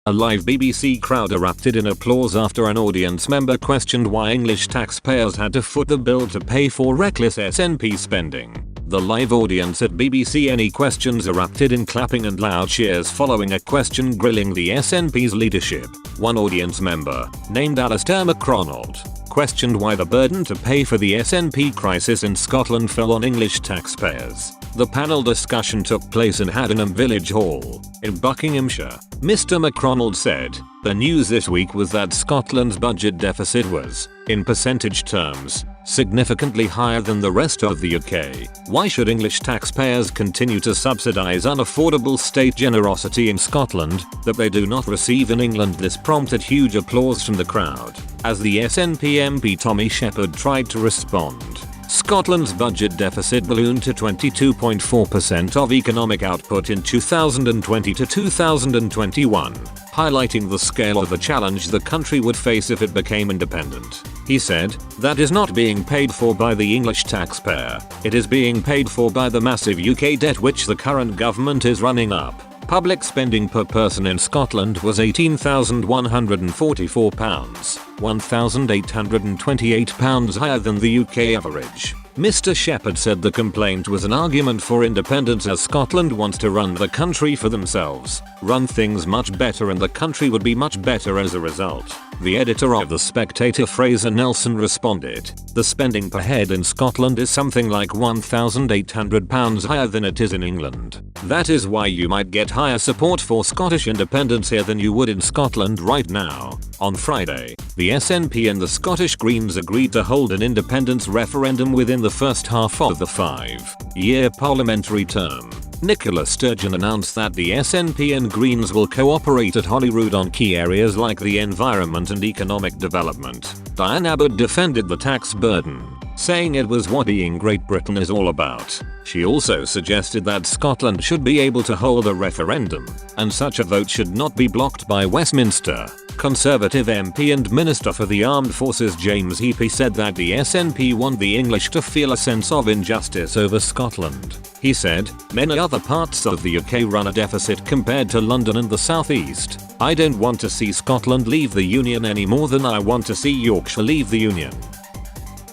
A live BBC crowd erupted in applause after an audience member questioned why English taxpayers had to foot the bill to pay for reckless SNP spending. The live audience at BBC Any Questions erupted in clapping and loud cheers following a question grilling the SNP's leadership. One audience member, named Alistair McRonald, questioned why the burden to pay for the SNP crisis in Scotland fell on English taxpayers. The panel discussion took place in Haddenham Village Hall, in Buckinghamshire. Mr. McRonald said, "The news this week was that Scotland's budget deficit was, in percentage terms, significantly higher than the rest of the UK. Why should English taxpayers continue to subsidise unaffordable state generosity in Scotland that they do not receive in England?" This prompted huge applause from the crowd, as the SNP MP Tommy Shepherd tried to respond. Scotland's budget deficit ballooned to 22.4% of economic output in 2020 to 2021, highlighting the scale of the challenge the country would face if it became independent. He said, "That is not being paid for by the English taxpayer. It is being paid for by the massive UK debt which the current government is running up." Public spending per person in Scotland was £18,144, £1,828 higher than the UK average. Mr. Shepherd said the complaint was an argument for independence as Scotland wants to run the country for themselves, run things much better, and the country would be much better as a result. The editor of The Spectator, Fraser Nelson, responded, "The spending per head in Scotland is something like £1,800 higher than it is in England. That is why you might get higher support for Scottish independence here than you would in Scotland right now." On Friday, the SNP and the Scottish Greens agreed to hold an independence referendum within the first half of the 5-year parliamentary term. Nicola Sturgeon announced that the SNP and Greens will cooperate at Holyrood on key areas like the environment and economic development. Diane Abbott defended the tax burden, saying it was what being Great Britain is all about. She also suggested that Scotland should be able to hold a referendum, and such a vote should not be blocked by Westminster. Conservative MP and Minister for the Armed Forces James Heappey said that the SNP want the English to feel a sense of injustice over Scotland. He said, "Many other parts of the UK run a deficit compared to London and the South East. I don't want to see Scotland leave the Union any more than I want to see Yorkshire leave the Union."